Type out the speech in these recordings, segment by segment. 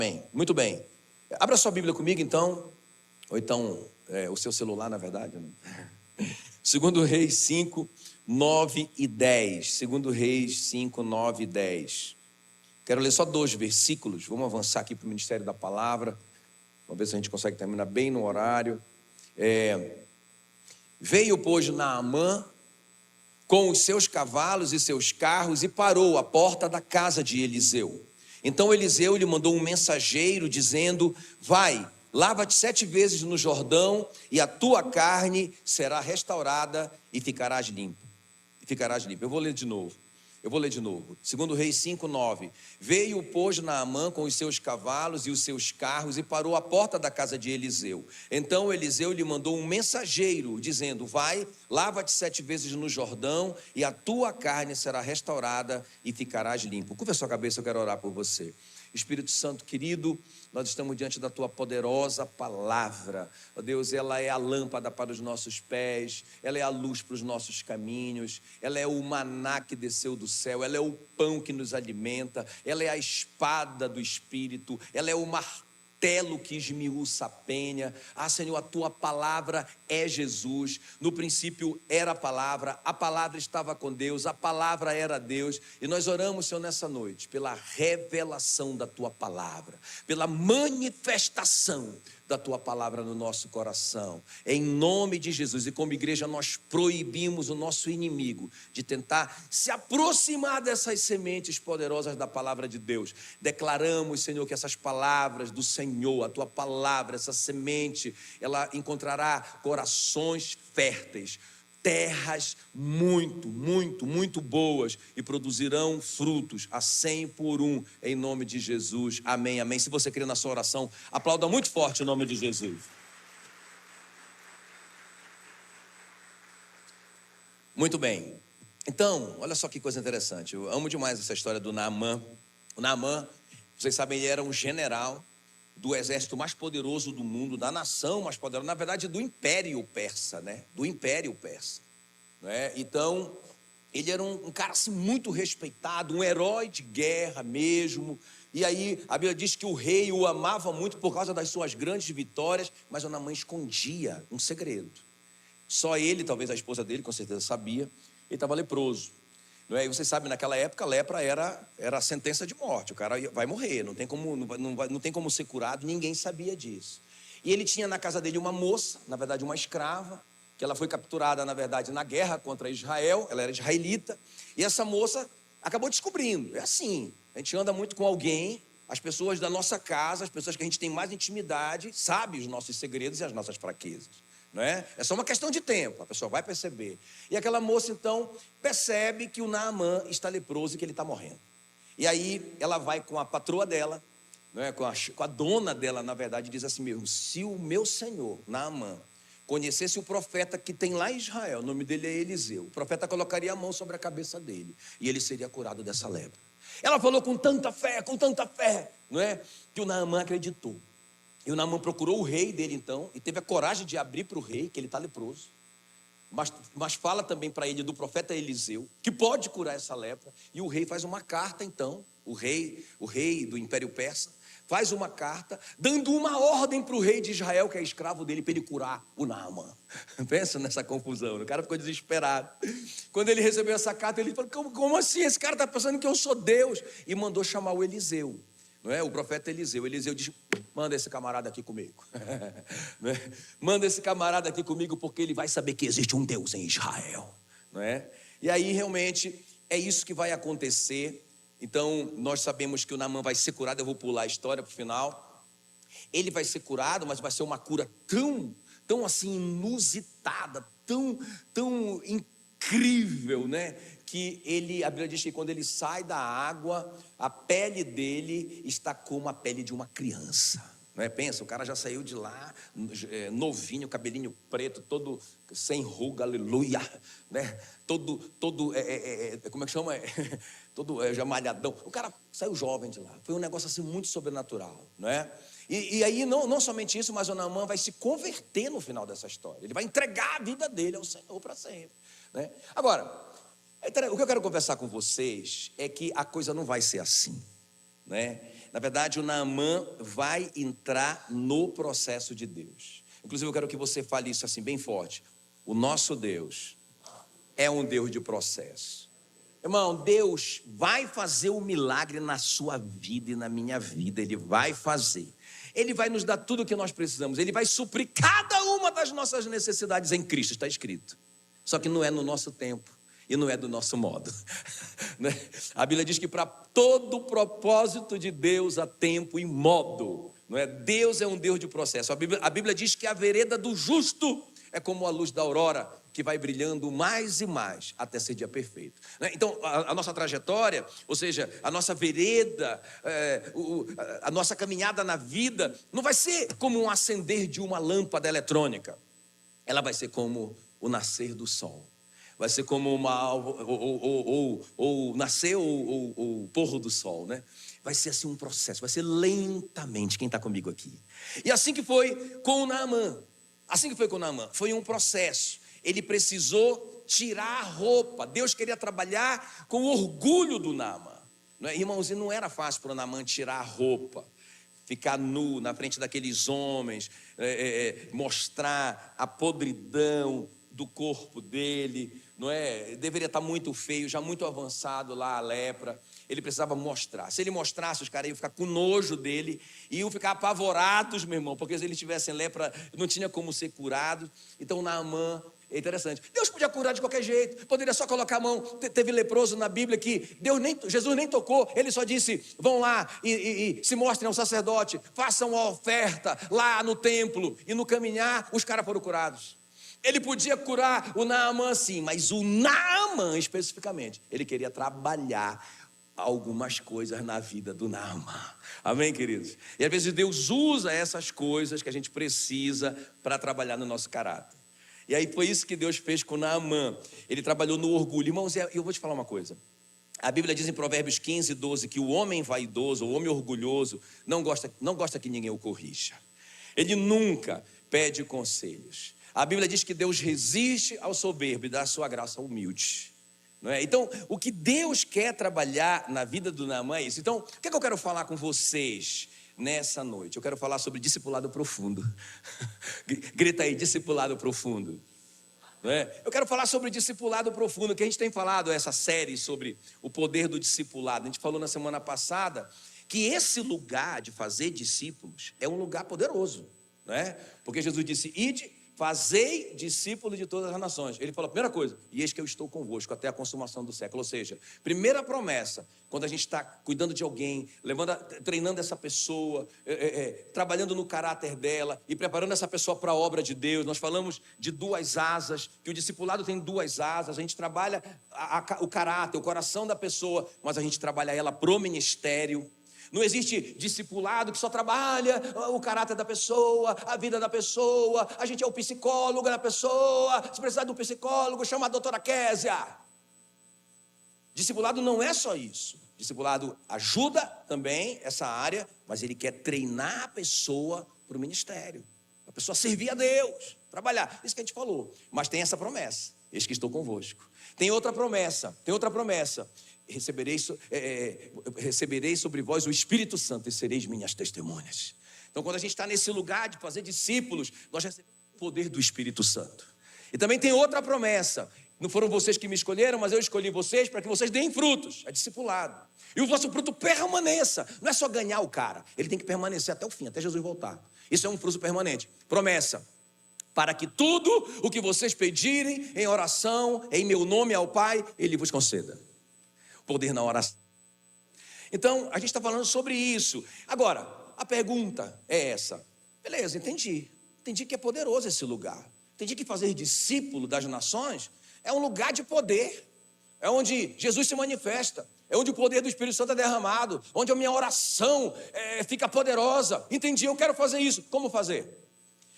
Amém. Muito bem. Abra sua Bíblia comigo, então. Ou então, o seu celular, na verdade. Segundo Reis 5, 9 e 10. Segundo Reis 5, 9 e 10. Quero ler só 2 versículos. Vamos avançar aqui para o Ministério da Palavra. Vamos ver se a gente consegue terminar bem no horário. Veio, pois, Naamã com os seus cavalos e seus carros e parou à porta da casa de Eliseu. Então Eliseu lhe mandou um mensageiro dizendo: vai, lava-te 7 vezes no Jordão e a tua carne será restaurada e ficarás limpo. Eu vou ler de novo. Segundo Reis 5, 9. Veio, pois, Naamã com os seus cavalos e os seus carros e parou à porta da casa de Eliseu. Então Eliseu lhe mandou um mensageiro dizendo: vai, lava-te 7 vezes no Jordão e a tua carne será restaurada e ficarás limpo. Curva a sua cabeça, eu quero orar por você. Espírito Santo querido, nós estamos diante da tua poderosa palavra. Ó Deus, ela é a lâmpada para os nossos pés, ela é a luz para os nossos caminhos, ela é o maná que desceu do céu, ela é o pão que nos alimenta, ela é a espada do Espírito, ela é o martelo que esmiuça a penha. Senhor, a tua palavra é Jesus. No princípio era a palavra estava com Deus, a palavra era Deus. E nós oramos, Senhor, nessa noite, pela revelação da tua palavra, pela manifestação da tua palavra no nosso coração, em nome de Jesus. E como igreja nós proibimos o nosso inimigo de tentar se aproximar dessas sementes poderosas da palavra de Deus. Declaramos, Senhor, que essas palavras do Senhor, a tua palavra, essa semente, ela encontrará corações férteis, terras muito boas e produzirão frutos a 100 por 1, em nome de Jesus, amém, amém. Se você crê na sua oração, aplauda muito forte o nome de Jesus. Muito bem, então, olha só que coisa interessante, eu amo demais essa história do Naamã. O Naamã, vocês sabem, ele era um general do exército mais poderoso do mundo, da nação mais poderosa, na verdade do Império Persa, né? Do Império Persa, né? Então, ele era um cara assim, muito respeitado, um herói de guerra mesmo. E aí, a Bíblia diz que o rei o amava muito por causa das suas grandes vitórias, mas o Naamã escondia um segredo. Só ele, talvez a esposa dele, com certeza sabia, ele estava leproso. E você sabe, naquela época, a lepra era a sentença de morte. O cara vai morrer, não tem como ser curado, ninguém sabia disso. E ele tinha na casa dele uma moça, na verdade uma escrava, que ela foi capturada, na verdade, na guerra contra Israel, ela era israelita, e essa moça acabou descobrindo. É assim, a gente anda muito com alguém, as pessoas da nossa casa, as pessoas que a gente tem mais intimidade, sabem os nossos segredos e as nossas fraquezas. Não é? É só uma questão de tempo, a pessoa vai perceber. E aquela moça então percebe que o Naamã está leproso e que ele está morrendo. E aí ela vai com a patroa dela, não é? com a dona dela, na verdade, e diz assim mesmo: se o meu senhor Naamã conhecesse o profeta que tem lá em Israel, o nome dele é Eliseu, o profeta colocaria a mão sobre a cabeça dele e ele seria curado dessa lepra. Ela falou com tanta fé, não é? Que o Naamã acreditou. E o Naamã procurou o rei dele então, e teve a coragem de abrir para o rei, que ele está leproso, mas fala também para ele do profeta Eliseu, que pode curar essa lepra. E o rei faz uma carta então, o rei do Império Persa, faz uma carta, dando uma ordem para o rei de Israel, que é escravo dele, para ele curar o Naamã. Pensa nessa confusão, o cara ficou desesperado. Quando ele recebeu essa carta, ele falou: como assim? Esse cara está pensando que eu sou Deus. E mandou chamar o Eliseu. Não é? O profeta Eliseu. Eliseu diz: manda esse camarada aqui comigo. Não é? Manda esse camarada aqui comigo, porque ele vai saber que existe um Deus em Israel. Não é? E aí realmente é isso que vai acontecer. Então nós sabemos que o Naamã vai ser curado. Eu vou pular a história para o final. Ele vai ser curado, mas vai ser uma cura tão assim inusitada, tão incrível, né? Que a Bíblia diz que quando ele sai da água, a pele dele está como a pele de uma criança. Não é? Pensa, o cara já saiu de lá, novinho, cabelinho preto, todo sem ruga, aleluia, né? Todo como é que chama? Todo já malhadão. O cara saiu jovem de lá. Foi um negócio assim muito sobrenatural, não é? E aí não somente isso, mas o Naamã vai se converter no final dessa história. Ele vai entregar a vida dele ao Senhor para sempre, né? Agora, o que eu quero conversar com vocês é que a coisa não vai ser assim. né? Na verdade, o Naamã vai entrar no processo de Deus. Inclusive, eu quero que você fale isso assim bem forte. O nosso Deus é um Deus de processo. Irmão, Deus vai fazer um milagre na sua vida e na minha vida. Ele vai fazer. Ele vai nos dar tudo o que nós precisamos. Ele vai suprir cada uma das nossas necessidades em Cristo, está escrito. Só que não é no nosso tempo e não é do nosso modo. A Bíblia diz que para todo o propósito de Deus há tempo e modo. Não é? Deus é um Deus de processo. A Bíblia diz que a vereda do justo é como a luz da aurora, que vai brilhando mais e mais até ser dia perfeito. Então, a nossa trajetória, ou seja, a nossa vereda, a nossa caminhada na vida, não vai ser como um acender de uma lâmpada eletrônica. Ela vai ser como o nascer do sol. Vai ser como ou nascer ou pôr do sol, né? Vai ser assim um processo, vai ser lentamente. Quem está comigo aqui? E assim que foi com o Naamã. Foi um processo. Ele precisou tirar a roupa. Deus queria trabalhar com o orgulho do Naamã. Irmãos, e não era fácil para o Naamã tirar a roupa, ficar nu na frente daqueles homens, mostrar a podridão do corpo dele, não é? Deveria estar muito feio, já muito avançado lá a lepra. Ele precisava mostrar. Se ele mostrasse, os caras iam ficar com nojo dele, iam ficar apavorados, meu irmão, porque se eles tivessem lepra, não tinha como ser curado. Então Naamã, é interessante, Deus podia curar de qualquer jeito, poderia só colocar a mão. Teve leproso na Bíblia que Jesus nem tocou, ele só disse: vão lá e se mostrem ao sacerdote, façam a oferta lá no templo, e no caminhar os caras foram curados. Ele podia curar o Naamã sim, mas o Naamã especificamente, ele queria trabalhar algumas coisas na vida do Naamã. Amém, queridos? E às vezes Deus usa essas coisas que a gente precisa para trabalhar no nosso caráter. E aí foi isso que Deus fez com Naamã. Ele trabalhou no orgulho. Irmãos, eu vou te falar uma coisa. A Bíblia diz em Provérbios 15, 12 que o homem vaidoso, o homem orgulhoso, não gosta que ninguém o corrija. Ele nunca pede conselhos. A Bíblia diz que Deus resiste ao soberbo e dá a sua graça ao humilde. Não é? Então, o que Deus quer trabalhar na vida do Naamã é isso. Então, o que é que eu quero falar com vocês nessa noite? Eu quero falar sobre discipulado profundo. Grita aí, discipulado profundo. Não é? Eu quero falar sobre discipulado profundo, que a gente tem falado essa série sobre o poder do discipulado. A gente falou na semana passada que esse lugar de fazer discípulos é um lugar poderoso. Não é? Porque Jesus disse: ide, fazei discípulos de todas as nações. Ele falou a primeira coisa: e eis que eu estou convosco até a consumação do século. Ou seja, primeira promessa, quando a gente está cuidando de alguém, treinando essa pessoa, trabalhando no caráter dela e preparando essa pessoa para a obra de Deus. Nós falamos de duas asas, que o discipulado tem duas asas. A gente trabalha o caráter, o coração da pessoa, mas a gente trabalha ela pro ministério. Não existe discipulado que só trabalha o caráter da pessoa, a vida da pessoa. A gente é o psicólogo da pessoa. Se precisar de um psicólogo, chama a doutora Késia. Discipulado não é só isso. Discipulado ajuda também essa área, mas ele quer treinar a pessoa para o ministério, a pessoa servir a Deus, trabalhar. Isso que a gente falou. Mas tem essa promessa: eis que estou convosco. Tem outra promessa. Recebereis sobre vós o Espírito Santo e sereis minhas testemunhas. Então, quando a gente está nesse lugar de fazer discípulos, nós recebemos o poder do Espírito Santo. E também tem outra promessa: não foram vocês que me escolheram, mas eu escolhi vocês para que vocês deem frutos. É discipulado. E o vosso fruto permaneça. Não é só ganhar o cara, ele tem que permanecer até o fim, até Jesus voltar. Isso é um fruto permanente. Promessa: para que tudo o que vocês pedirem em oração, em meu nome ao Pai, Ele vos conceda. Poder na oração. Então, a gente está falando sobre isso. Agora, a pergunta é essa. Beleza, entendi que é poderoso esse lugar. Entendi que fazer discípulo das nações é um lugar de poder. É onde Jesus se manifesta. É onde o poder do Espírito Santo é derramado. Onde a minha oração fica poderosa. Entendi, eu quero fazer isso. Como fazer?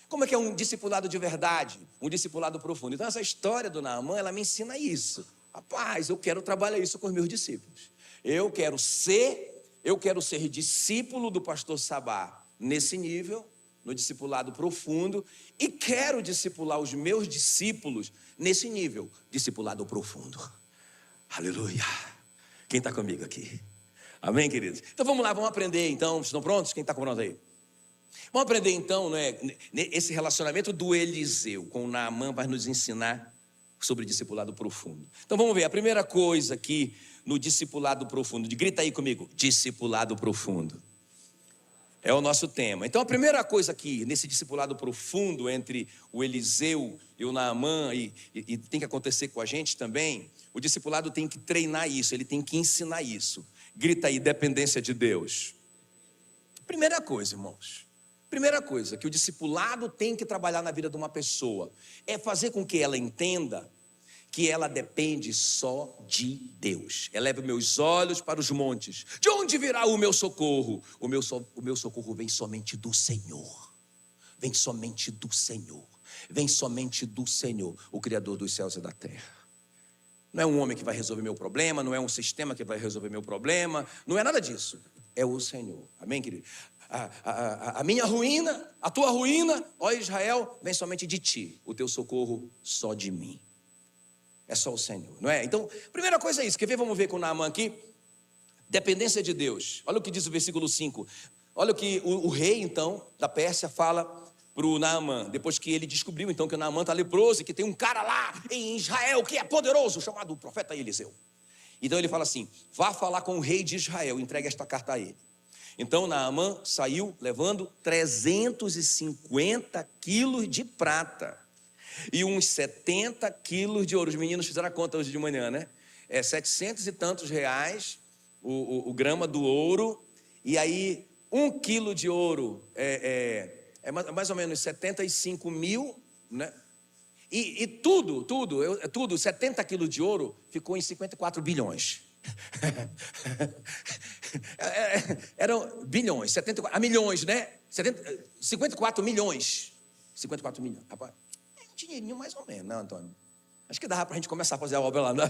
Como é que é um discipulado de verdade? Um discipulado profundo. Então, essa história do Naamã, ela me ensina isso. Rapaz, eu quero trabalhar isso com os meus discípulos. Eu quero ser discípulo do pastor Sabá nesse nível, no discipulado profundo, e quero discipular os meus discípulos nesse nível, discipulado profundo. Aleluia. Quem está comigo aqui? Amém, queridos? Então vamos lá, vamos aprender então. Estão prontos? Quem está pronto aí? Vamos aprender então, esse relacionamento do Eliseu com o Naamã vai nos ensinar sobre discipulado profundo. Então vamos ver, a primeira coisa aqui no discipulado profundo, grita aí comigo, discipulado profundo. É o nosso tema. Então a primeira coisa aqui, nesse discipulado profundo entre o Eliseu e o Naamã, e tem que acontecer com a gente também, o discipulado tem que treinar isso, ele tem que ensinar isso. Grita aí, dependência de Deus. Primeira coisa, irmãos. Primeira coisa que o discipulado tem que trabalhar na vida de uma pessoa é fazer com que ela entenda que ela depende só de Deus. Eleve meus olhos para os montes. De onde virá o meu socorro? O meu socorro vem somente do Senhor. Vem somente do Senhor. Vem somente do Senhor, o Criador dos céus e da terra. Não é um homem que vai resolver meu problema, não é um sistema que vai resolver meu problema, não é nada disso. É o Senhor. Amém, querido? A minha ruína, a tua ruína, ó Israel, vem somente de ti. O teu socorro só de mim. É só o Senhor, não é? Então, primeira coisa é isso. Quer ver? Vamos ver com o Naamã aqui. Dependência de Deus. Olha o que diz o versículo 5. Olha o que o rei, então, da Pérsia fala para o Naamã. Depois que ele descobriu, então, que o Naamã está leproso e que tem um cara lá em Israel que é poderoso, chamado profeta Eliseu. Então ele fala assim, vá falar com o rei de Israel, entregue esta carta a ele. Então Naamã saiu levando 350 quilos de prata e uns 70 quilos de ouro. Os meninos fizeram a conta hoje de manhã, né? 700 e tantos reais o grama do ouro. E aí 1 quilo de ouro é mais ou menos 75 mil, né? E tudo, 70 quilos de ouro ficou em 54 bilhões. Eram bilhões, 74, milhões, né? 54 milhões. 54 milhões. Rapaz, é um dinheirinho mais ou menos, não, Antônio? Acho que dava para a gente começar a fazer a obra lá, não?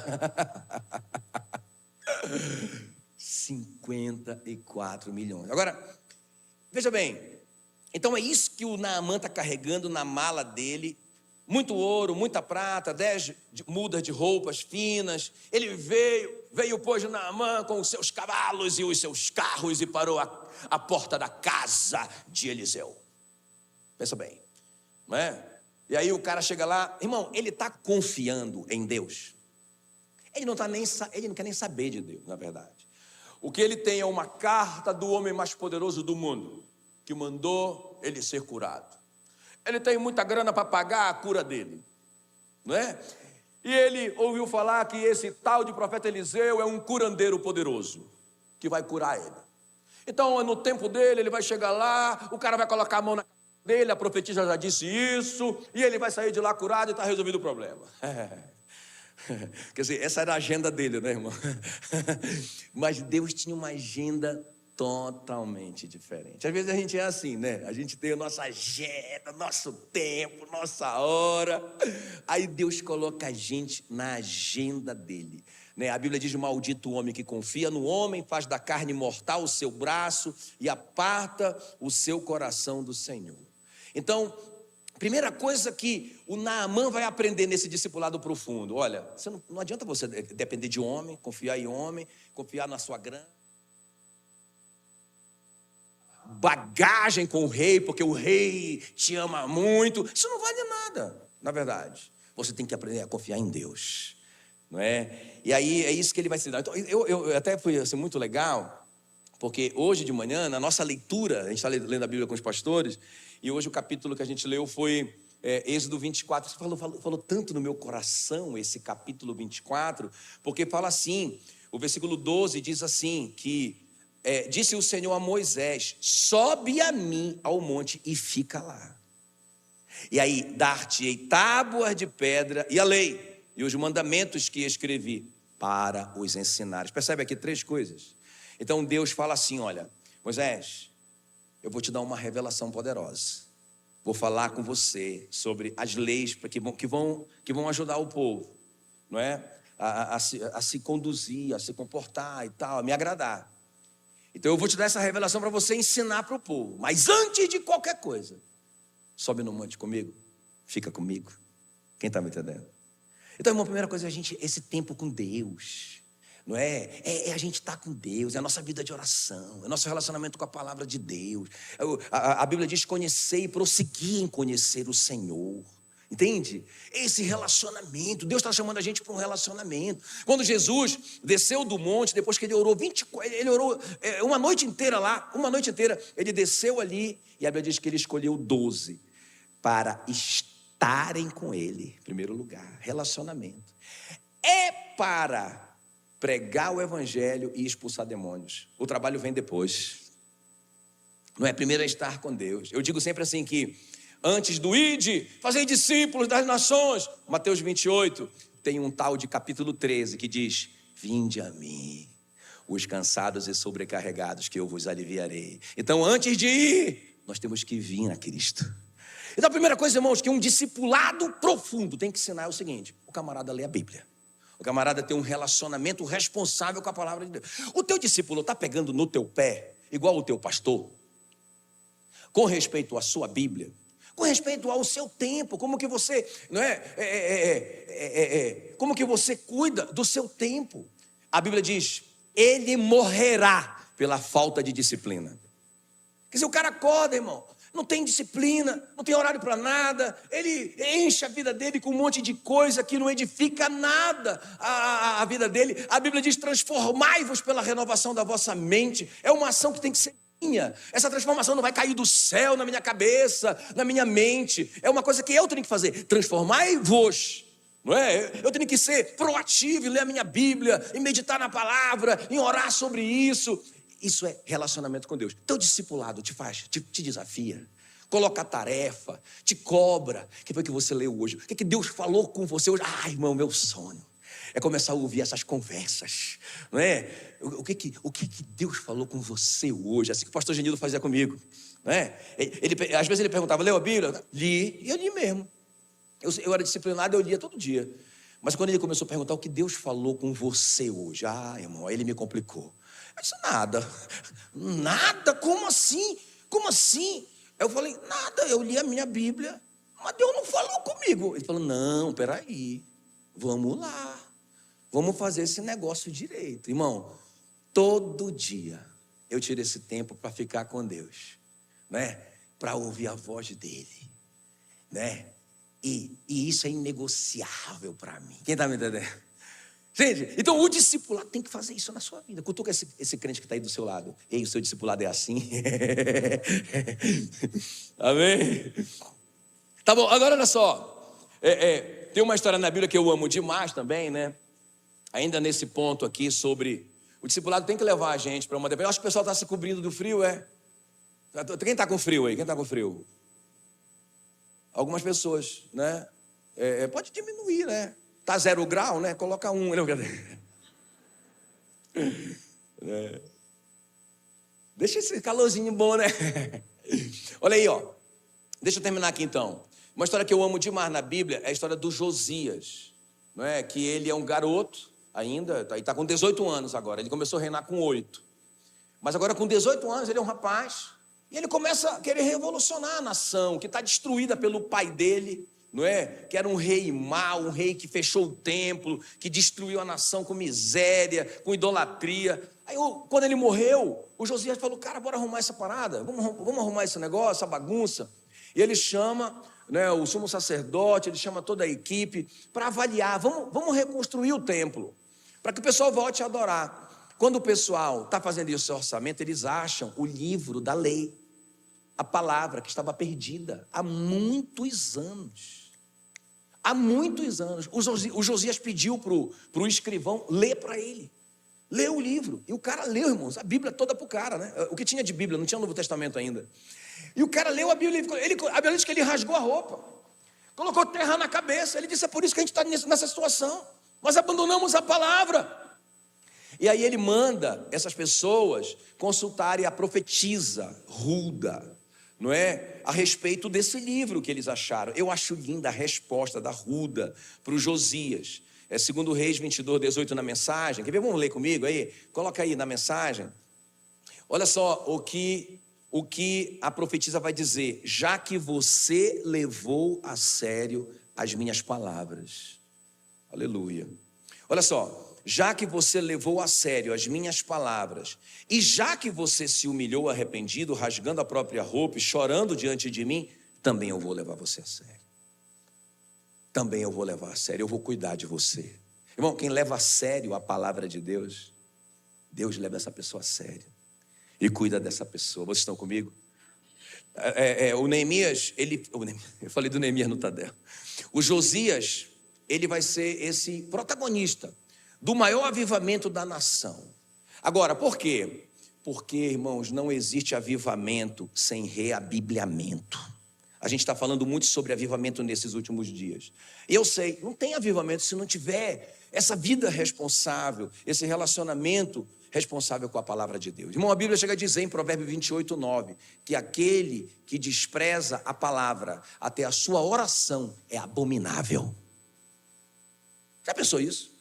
54 milhões. Agora, veja bem, então é isso que o Naamã está carregando na mala dele. Muito ouro, muita prata, 10 mudas de roupas finas. Ele veio pois Naamã com os seus cavalos e os seus carros e parou à porta da casa de Eliseu. Pensa bem, não é? E aí o cara chega lá, irmão, ele está confiando em Deus. Ele não quer nem saber de Deus, na verdade. O que ele tem é uma carta do homem mais poderoso do mundo, que mandou ele ser curado. Ele tem muita grana para pagar a cura dele, não é? E ele ouviu falar que esse tal de profeta Eliseu é um curandeiro poderoso, que vai curar ele. Então, no tempo dele, ele vai chegar lá, o cara vai colocar a mão na cabeça dele, a profetisa já disse isso, e ele vai sair de lá curado e está resolvido o problema. Quer dizer, essa era a agenda dele, né, irmão? Mas Deus tinha uma agenda totalmente diferente. Às vezes a gente é assim, né? A gente tem a nossa agenda, nosso tempo, nossa hora. Aí Deus coloca a gente na agenda dele, né? A Bíblia diz: maldito o homem que confia no homem, faz da carne mortal o seu braço e aparta o seu coração do Senhor. Então, primeira coisa que o Naamã vai aprender nesse discipulado profundo: olha, não adianta você depender de homem, confiar em homem, confiar na sua grana, bagagem com o rei, porque o rei te ama muito. Isso não vale nada, na verdade. Você tem que aprender a confiar em Deus, não é? E aí é isso que ele vai ensinar. Então, eu até fui assim, muito legal, porque hoje de manhã, na nossa leitura, a gente está lendo a Bíblia com os pastores, e hoje o capítulo que a gente leu foi Êxodo 24. Você falou tanto no meu coração esse capítulo 24, porque fala assim, o versículo 12 diz assim, que disse o Senhor a Moisés: sobe a mim ao monte e fica lá. E aí, dar-te-ei tábuas de pedra e a lei e os mandamentos que escrevi para os ensinares. Percebe aqui 3 coisas. Então Deus fala assim: olha, Moisés, eu vou te dar uma revelação poderosa. Vou falar com você sobre as leis que vão ajudar o povo, não é? A se conduzir, a se comportar e tal, a me agradar. Então eu vou te dar essa revelação para você ensinar para o povo. Mas antes de qualquer coisa, sobe no monte comigo, fica comigo. Quem está me entendendo? Então, irmão, a primeira coisa é esse tempo com Deus. não é? É a gente estar com Deus, é a nossa vida de oração, é o nosso relacionamento com a palavra de Deus. A Bíblia diz: conhecer e prosseguir em conhecer o Senhor. Entende? Esse relacionamento, Deus está chamando a gente para um relacionamento. Quando Jesus desceu do monte, depois que ele orou ele orou uma noite inteira lá, uma noite inteira, ele desceu ali, e a Bíblia diz que ele escolheu 12 para estarem com ele. Em primeiro lugar, relacionamento. É para pregar o evangelho e expulsar demônios. O trabalho vem depois. Não é? Primeiro é estar com Deus. Eu digo sempre assim que antes do ide, fazei discípulos das nações, Mateus 28, tem um tal de capítulo 13 que diz: vinde a mim, os cansados e sobrecarregados, que eu vos aliviarei. Então, antes de ir, nós temos que vir a Cristo. Então, a primeira coisa, irmãos, que um discipulado profundo tem que ensinar é o seguinte: o camarada lê a Bíblia. O camarada tem um relacionamento responsável com a palavra de Deus. O teu discípulo está pegando no teu pé, igual o teu pastor, com respeito à sua Bíblia, com respeito ao seu tempo, como que você, não como que você cuida do seu tempo. A Bíblia diz: ele morrerá pela falta de disciplina. Quer dizer, o cara acorda, irmão, não tem disciplina, não tem horário para nada, ele enche a vida dele com um monte de coisa que não edifica nada a vida dele. A Bíblia diz: transformai-vos pela renovação da vossa mente. É uma ação que tem que ser minha. Essa transformação não vai cair do céu na minha cabeça, na minha mente. É uma coisa que eu tenho que fazer. Transformai-vos, não é? Eu tenho que ser proativo, ler a minha Bíblia, e meditar na palavra, em orar sobre isso. Isso é relacionamento com Deus. Teu discipulado te desafia, coloca a tarefa, te cobra. O que foi que você leu hoje? O que Deus falou com você hoje? Ah, irmão, meu sonho é começar a ouvir essas conversas, não é? O que Deus falou com você hoje? Assim que o pastor Genildo fazia comigo, não é? Às vezes ele perguntava: leu a Bíblia? Li, e eu li mesmo. Eu era disciplinado, eu lia todo dia. Mas quando ele começou a perguntar: o que Deus falou com você hoje? Ah, irmão, aí ele me complicou. Eu disse: nada, como assim? Como assim? Eu falei: nada, eu li a minha Bíblia, mas Deus não falou comigo. Ele falou: não, peraí, vamos lá, vamos fazer esse negócio direito. Irmão, todo dia eu tiro esse tempo para ficar com Deus, né? Para ouvir a voz dele, né? E isso é inegociável para mim. Quem está me entendendo? Gente, então o discipulado tem que fazer isso na sua vida. Cutuca esse crente que está aí do seu lado. Ei, o seu discipulado é assim? Amém? Tá bom, agora olha só. Tem uma história na Bíblia que eu amo demais também, né? Ainda nesse ponto aqui sobre o discipulado tem que levar a gente para uma... Eu acho que o pessoal está se cobrindo do frio, Quem está com frio aí? Quem está com frio? Algumas pessoas, né? Pode diminuir, né? Tá 0 grau, né? Coloca 1. Deixa esse calorzinho bom, né? Olha aí, ó. Deixa eu terminar aqui então. Uma história que eu amo demais na Bíblia é a história do Josias, não é? Que ele é um garoto ainda, está com 18 anos agora. Ele começou a reinar com 8. Mas agora com 18 anos ele é um rapaz. E ele começa a querer revolucionar a nação, que está destruída pelo pai dele, não é? Que era um rei mau, um rei que fechou o templo, que destruiu a nação com miséria, com idolatria. Aí, quando ele morreu, o Josias falou: cara, bora arrumar essa parada, vamos arrumar esse negócio, essa bagunça. E ele chama, né, o sumo sacerdote, ele chama toda a equipe para avaliar, vamos reconstruir o templo, para que o pessoal volte a adorar. Quando o pessoal está fazendo esse orçamento, eles acham o livro da lei, a palavra que estava perdida há muitos anos. Há muitos anos. O Josias pediu para o escrivão ler para ele. Leu o livro. E o cara leu, irmãos, a Bíblia toda para o cara, né? O que tinha de Bíblia, não tinha o Novo Testamento ainda. E o cara leu a Bíblia. A Bíblia diz que ele rasgou a roupa, colocou terra na cabeça. Ele disse: é por isso que a gente está nessa situação. Nós abandonamos a palavra. E aí ele manda essas pessoas consultarem a profetisa Hulda, não é? A respeito desse livro que eles acharam. Eu acho linda a resposta da Hulda para o Josias. É 2 Reis 22, 18 na mensagem. Quer ver? Vamos ler comigo aí? Coloca aí na mensagem. Olha só o que a profetisa vai dizer. Já que você levou a sério as minhas palavras. Aleluia. Olha só. já que você levou a sério as minhas palavras, e já que você se humilhou arrependido, rasgando a própria roupa e chorando diante de mim, também eu vou levar você a sério. Também eu vou levar a sério, eu vou cuidar de você. Irmão, quem leva a sério a palavra de Deus, Deus leva essa pessoa a sério e cuida dessa pessoa. Vocês estão comigo? O Neemias, eu falei do Neemias no Tadel. O Josias, ele vai ser esse protagonista do maior avivamento da nação. Agora, por quê? Porque, irmãos, não existe avivamento sem reabibliamento. A gente está falando muito sobre avivamento nesses últimos dias. E eu sei, não tem avivamento se não tiver essa vida responsável, esse relacionamento responsável com a palavra de Deus. Irmão, a Bíblia chega a dizer em Provérbios 28:9, que aquele que despreza a palavra até a sua oração é abominável. Já pensou isso?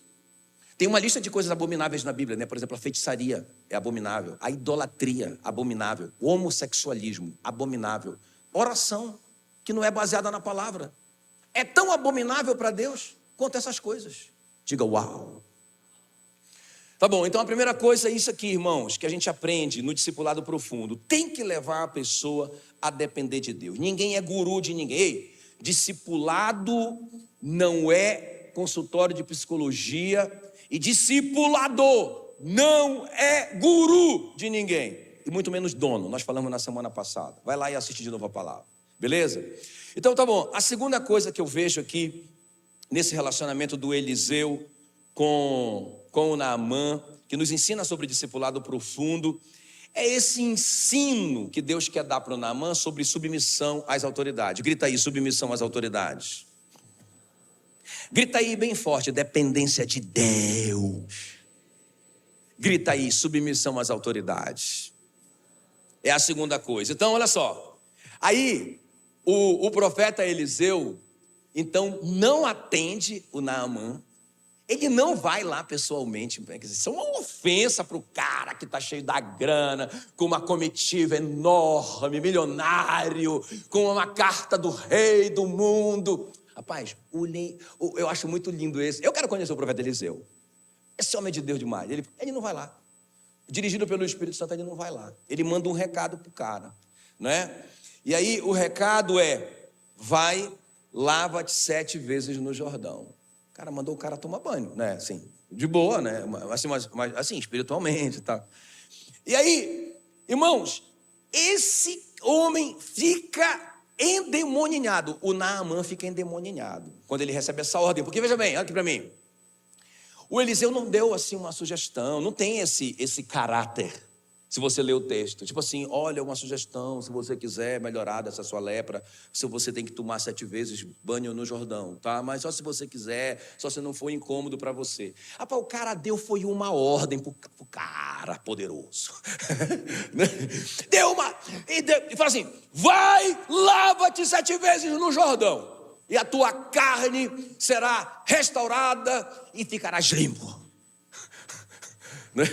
Tem uma lista de coisas abomináveis na Bíblia, né? Por exemplo, a feitiçaria é abominável, a idolatria, abominável, o homossexualismo, abominável, oração que não é baseada na palavra, é tão abominável para Deus quanto essas coisas. Diga uau. Tá bom, então a primeira coisa é isso aqui, irmãos, que a gente aprende no discipulado profundo. Tem que levar a pessoa a depender de Deus. Ninguém é guru de ninguém. Ei, discipulado não é consultório de psicologia e discipulador não é guru de ninguém. E muito menos dono, nós falamos na semana passada. Vai lá e assiste de novo a palavra, beleza? Então tá bom, a segunda coisa que eu vejo aqui, nesse relacionamento do Eliseu com o Naamã, que nos ensina sobre discipulado profundo, é esse ensino que Deus quer dar para o Naamã sobre submissão às autoridades. Grita aí, submissão às autoridades. Grita aí bem forte, dependência de Deus. Grita aí, submissão às autoridades. É a segunda coisa. Então, olha só. Aí, o profeta Eliseu, então, não atende o Naamã. Ele não vai lá pessoalmente. Isso é uma ofensa para o cara que está cheio da grana, com uma comitiva enorme, milionário, com uma carta do rei do mundo. Rapaz, eu acho muito lindo esse. Eu quero conhecer o profeta Eliseu. Esse homem é de Deus demais. Ele não vai lá. Dirigido pelo Espírito Santo, ele não vai lá. Ele manda um recado para o cara, né? E aí o recado é: vai, lava-te 7 vezes no Jordão. O cara mandou o cara tomar banho, né? Assim, de boa, né? Assim, espiritualmente e tal. E aí, irmãos, esse homem fica endemoniado. O Naamã fica endemoniado quando ele recebe essa ordem. Porque, veja bem, olha aqui para mim. O Eliseu não deu assim uma sugestão, não tem esse caráter. Se você ler o texto, tipo assim, olha, uma sugestão, se você quiser melhorar dessa sua lepra, se você tem que tomar 7 vezes banho no Jordão, tá? Mas só se você quiser, só se não for incômodo para você. Rapaz, o cara deu foi uma ordem pro cara poderoso. Deu uma, e fala assim, vai, lava-te 7 vezes no Jordão, e a tua carne será restaurada e ficarás limpo. Né?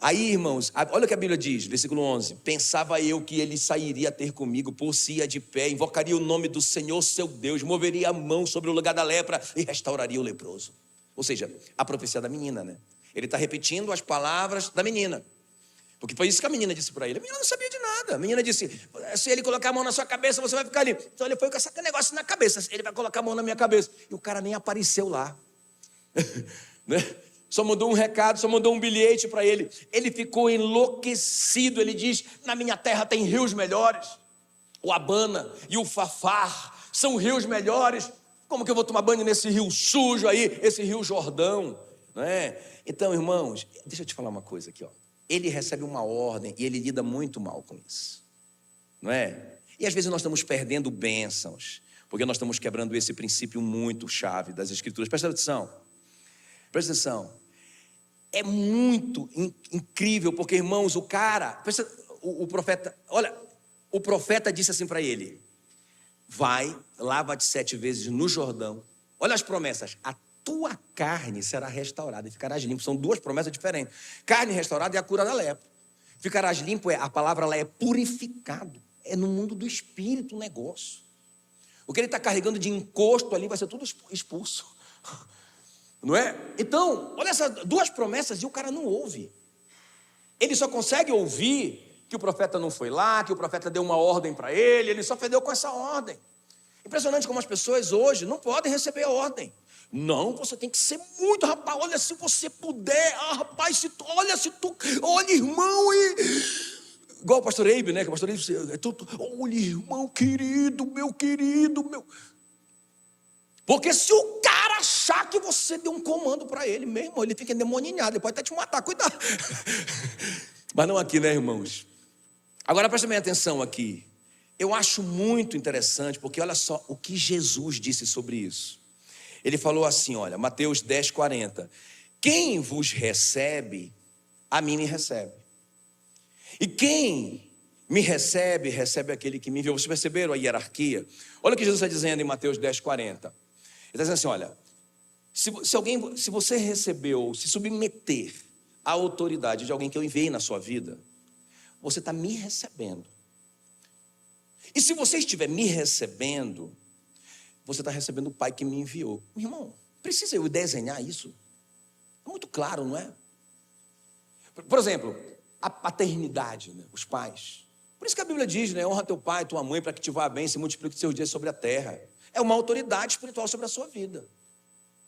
Aí, irmãos, olha o que a Bíblia diz, versículo 11. Pensava eu que ele sairia a ter comigo, por-se-ia de pé, invocaria o nome do Senhor seu Deus, moveria a mão sobre o lugar da lepra e restauraria o leproso. Ou seja, a profecia da menina, né? Ele está repetindo as palavras da menina. Porque foi isso que a menina disse para ele. A menina não sabia de nada. A menina disse, se ele colocar a mão na sua cabeça, você vai ficar limpo. Então ele foi com esse negócio na cabeça. Ele vai colocar a mão na minha cabeça. E o cara nem apareceu lá. Né? Só mandou um recado, só mandou um bilhete para ele. Ele ficou enlouquecido. Ele diz, na minha terra tem rios melhores. O Abana e o Fafar são rios melhores. Como que eu vou tomar banho nesse rio sujo aí, esse rio Jordão? Não é? Então, irmãos, deixa eu te falar uma coisa aqui, ó. Ele recebe uma ordem e ele lida muito mal com isso. Não é? E às vezes nós estamos perdendo bênçãos, porque nós estamos quebrando esse princípio muito chave das Escrituras. Presta atenção. Presta atenção. É muito incrível, porque, irmãos, o profeta, olha, o profeta disse assim para ele, vai, lava-te 7 vezes no Jordão. Olha as promessas, a tua carne será restaurada e ficarás limpo. São 2 promessas diferentes. Carne restaurada é a cura da lepra. Ficarás limpo, a palavra lá é purificado. É no mundo do espírito o negócio. O que ele está carregando de encosto ali vai ser tudo expulso. não é? Então, olha essas duas promessas e o cara não ouve. Ele só consegue ouvir que o profeta não foi lá, que o profeta deu uma ordem para ele só fedeu com essa ordem. Impressionante como as pessoas hoje não podem receber a ordem. Não, você tem que ser muito, rapaz, olha, se você puder, rapaz, olha, irmão, igual o pastor Eibe, né, que o pastor Eibe, olha, irmão querido, meu. Porque se o cara achar que você deu um comando para ele, meu irmão, ele fica endemoninhado, ele pode até te matar, cuidado. Mas não aqui, né, irmãos? Agora presta bem atenção aqui. Eu acho muito interessante, porque olha só o que Jesus disse sobre isso. Ele falou assim, olha, Mateus 10:40. Quem vos recebe, a mim me recebe. E quem me recebe, recebe aquele que me enviou. Vocês perceberam a hierarquia? Olha o que Jesus está dizendo em Mateus 10:40. Ele está dizendo assim, olha, se você recebeu, se submeter à autoridade de alguém que eu enviei na sua vida, você está me recebendo. E se você estiver me recebendo, você está recebendo o Pai que me enviou. Meu irmão, precisa eu desenhar isso? É muito claro, não é? Por exemplo, a paternidade, né? Os pais. Por isso que a Bíblia diz, né? Honra teu pai e tua mãe para que te vá bem, se multiplique seus dias sobre a terra. É uma autoridade espiritual sobre a sua vida.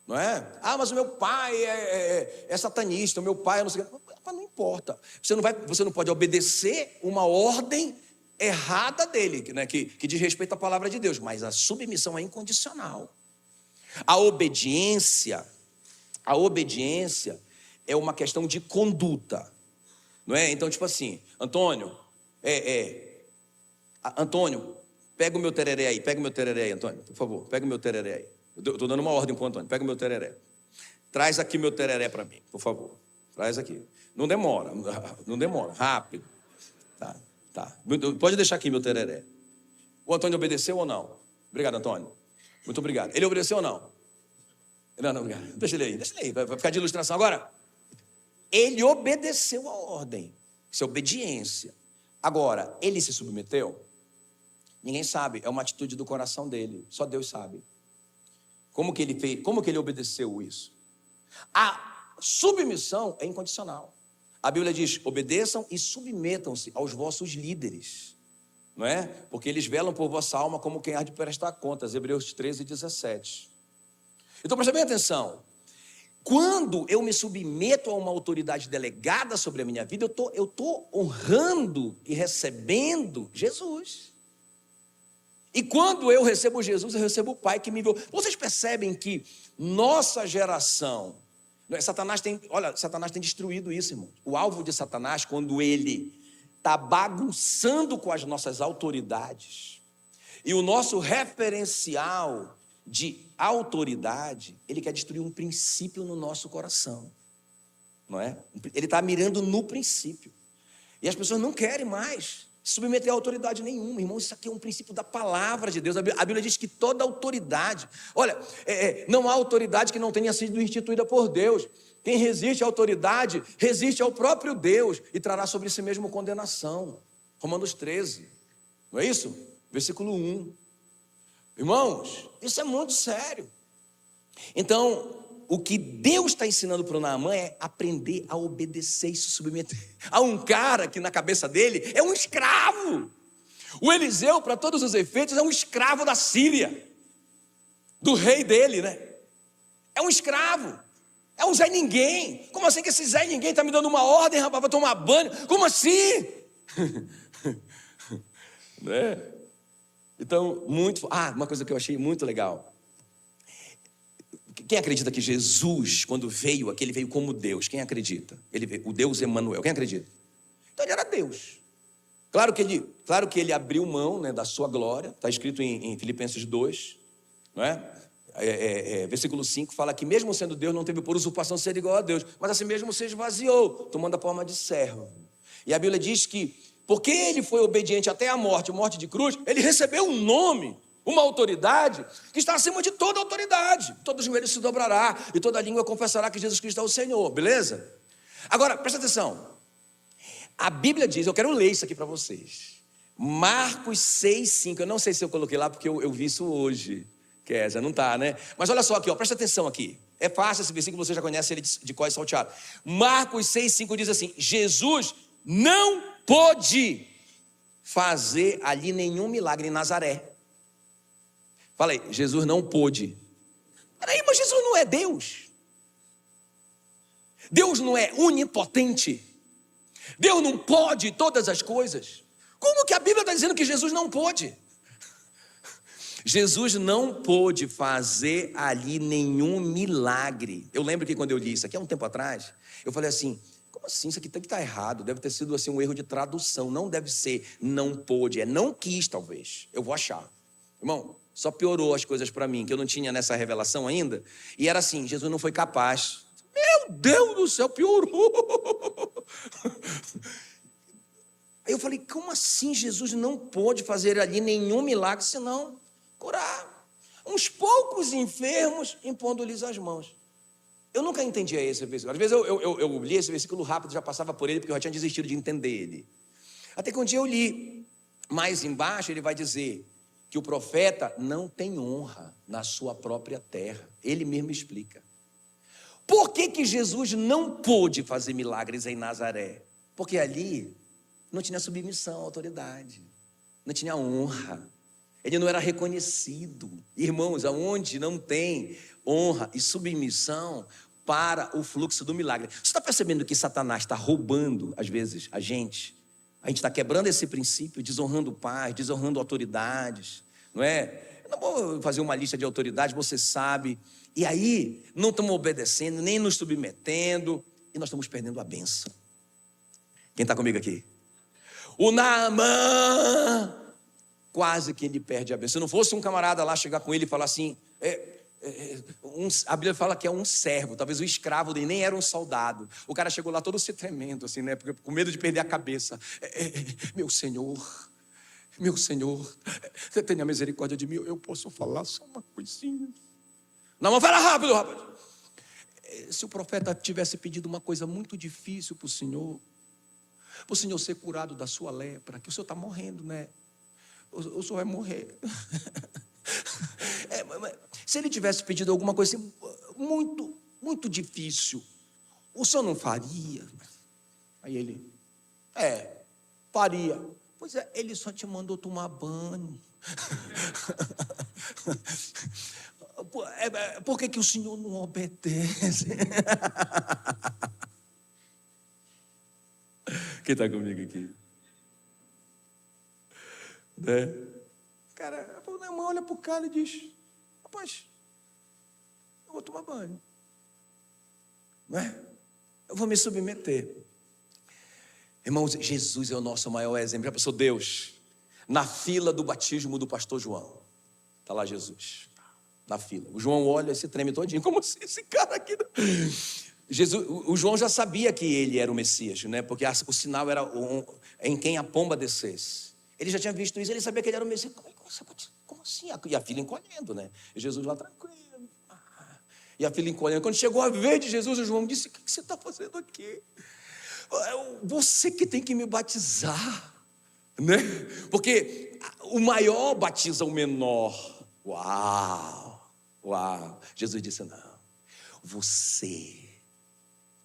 Não é? Mas o meu pai é satanista, o meu pai não sei o que. Não importa. Você não pode obedecer uma ordem errada dele, né? que diz respeito à palavra de Deus, mas a submissão é incondicional. A obediência é uma questão de conduta, não é? Então, tipo assim, Antônio, Antônio, pega o meu tereré aí, Antônio, por favor, pega o meu tereré aí. Eu estou dando uma ordem para o Antônio, pega o meu tereré. Traz aqui meu tereré para mim, por favor. Traz aqui. Não demora, rápido. Tá. Pode deixar aqui meu tereré. O Antônio obedeceu ou não? Obrigado, Antônio. Muito obrigado. Ele obedeceu ou não? Não, obrigado. Deixa ele aí. Vai ficar de ilustração. Agora, ele obedeceu a ordem. Isso é obediência. Agora, ele se submeteu? Ninguém sabe. É uma atitude do coração dele. Só Deus sabe. Como que ele fez? Como que ele obedeceu isso? A submissão é incondicional. A Bíblia diz, obedeçam e submetam-se aos vossos líderes, não é? Porque eles velam por vossa alma como quem há de prestar contas, Hebreus 13:17. Então presta bem atenção, quando eu me submeto a uma autoridade delegada sobre a minha vida, eu estou honrando e recebendo Jesus. E quando eu recebo Jesus, eu recebo o Pai que me enviou. Vocês percebem que nossa geração... Satanás tem destruído isso, irmão. O alvo de Satanás, quando ele está bagunçando com as nossas autoridades e o nosso referencial de autoridade, ele quer destruir um princípio no nosso coração, não é? Ele está mirando no princípio. E as pessoas não querem mais submeter a autoridade nenhuma, irmão. Isso aqui é um princípio da palavra de Deus. A Bíblia diz que toda autoridade, olha, não há autoridade que não tenha sido instituída por Deus. Quem resiste à autoridade, resiste ao próprio Deus e trará sobre si mesmo condenação. Romanos 13, não é isso? Versículo 1. Irmãos, isso é muito sério. Então, o que Deus está ensinando para o Naamã é aprender a obedecer e se submeter a um cara que na cabeça dele é um escravo. O Eliseu, para todos os efeitos, é um escravo da Síria, do rei dele, né? É um escravo, é um Zé Ninguém. Como assim que esse Zé Ninguém está me dando uma ordem, rapaz, para tomar banho? Como assim? Né? Então, uma coisa que eu achei muito legal. Quem acredita que Jesus, quando veio aqui, ele veio como Deus? Quem acredita? Ele veio, o Deus Emanuel. Quem acredita? Então ele era Deus. Claro que ele abriu mão, né, da sua glória. Está escrito em Filipenses 2, não é? Versículo 5 fala que mesmo sendo Deus, não teve por usurpação ser igual a Deus, mas assim mesmo se esvaziou, tomando a forma de servo. E a Bíblia diz que, porque ele foi obediente até a morte de cruz, ele recebeu um nome, uma autoridade que está acima de toda autoridade. Todo joelho se dobrará e toda língua confessará que Jesus Cristo é o Senhor, beleza? Agora, presta atenção. A Bíblia diz, eu quero ler isso aqui para vocês. Marcos 6:5. Eu não sei se eu coloquei lá porque eu vi isso hoje. Kézia, não está, né? Mas olha só aqui, presta atenção aqui. É fácil esse versículo, você já conhece ele de cor e salteado. Marcos 6,5 diz assim: Jesus não pôde fazer ali nenhum milagre em Nazaré. Falei, Jesus não pôde. Peraí, mas Jesus não é Deus? Deus não é onipotente? Deus não pode todas as coisas? Como que a Bíblia está dizendo que Jesus não pôde? Jesus não pôde fazer ali nenhum milagre. Eu lembro que quando eu li isso aqui há um tempo atrás, eu falei assim, como assim? Isso aqui tem que estar errado. Deve ter sido assim um erro de tradução. Não deve ser não pôde, é não quis talvez. Eu vou achar. Irmão, só piorou as coisas para mim, que eu não tinha nessa revelação ainda. E era assim, Jesus não foi capaz. Meu Deus do céu, piorou. Aí eu falei, como assim Jesus não pôde fazer ali nenhum milagre, senão curar uns poucos enfermos impondo-lhes as mãos? Eu nunca entendia esse versículo. Às vezes eu li esse versículo rápido, já passava por ele, porque eu já tinha desistido de entender ele. Até que um dia eu li, mais embaixo ele vai dizer que o profeta não tem honra na sua própria terra. Ele mesmo explica. Por que Jesus não pôde fazer milagres em Nazaré? Porque ali não tinha submissão à autoridade, não tinha honra, ele não era reconhecido. Irmãos, aonde não tem honra e submissão para o fluxo do milagre. Você está percebendo que Satanás está roubando, às vezes, a gente está quebrando esse princípio, desonrando pais, desonrando autoridades, não é? Eu não vou fazer uma lista de autoridades, você sabe. E aí, não estamos obedecendo, nem nos submetendo, e nós estamos perdendo a bênção. Quem está comigo aqui? O Naamã, quase que ele perde a bênção. Se não fosse um camarada lá chegar com ele e falar assim, a Bíblia fala que é um servo, talvez o escravo dele, nem era um soldado. O cara chegou lá todo se tremendo, assim, né? Porque, com medo de perder a cabeça. Meu Senhor, você tenha misericórdia de mim, eu posso falar só uma coisinha? Não, fala rápido, rapaz. Se o profeta tivesse pedido uma coisa muito difícil para o Senhor ser curado da sua lepra, que o Senhor está morrendo, né? O Senhor vai morrer. Se ele tivesse pedido alguma coisa assim, muito, muito difícil, o Senhor não faria? Aí ele, faria. Pois é, ele só te mandou tomar banho. Por que o Senhor não obedece? Quem está comigo aqui? Né? Cara, a irmã olha para o cara e diz, rapaz, eu vou tomar banho, não é? Eu vou me submeter. Irmãos, Jesus é o nosso maior exemplo. Já pensou, Deus, na fila do batismo do pastor João, está lá Jesus, na fila. O João olha e se treme todinho, como assim esse cara aqui? O João já sabia que ele era o Messias, né? Porque o sinal era em quem a pomba descesse. Ele já tinha visto isso, ele sabia que ele era o Messias. Como assim? E a filha encolhendo, né? E Jesus lá tranquilo. E a filha encolhendo. Quando chegou a vez de Jesus, o João disse, o que você está fazendo aqui? Você que tem que me batizar, né? Porque o maior batiza o menor. Uau! Jesus disse, não, você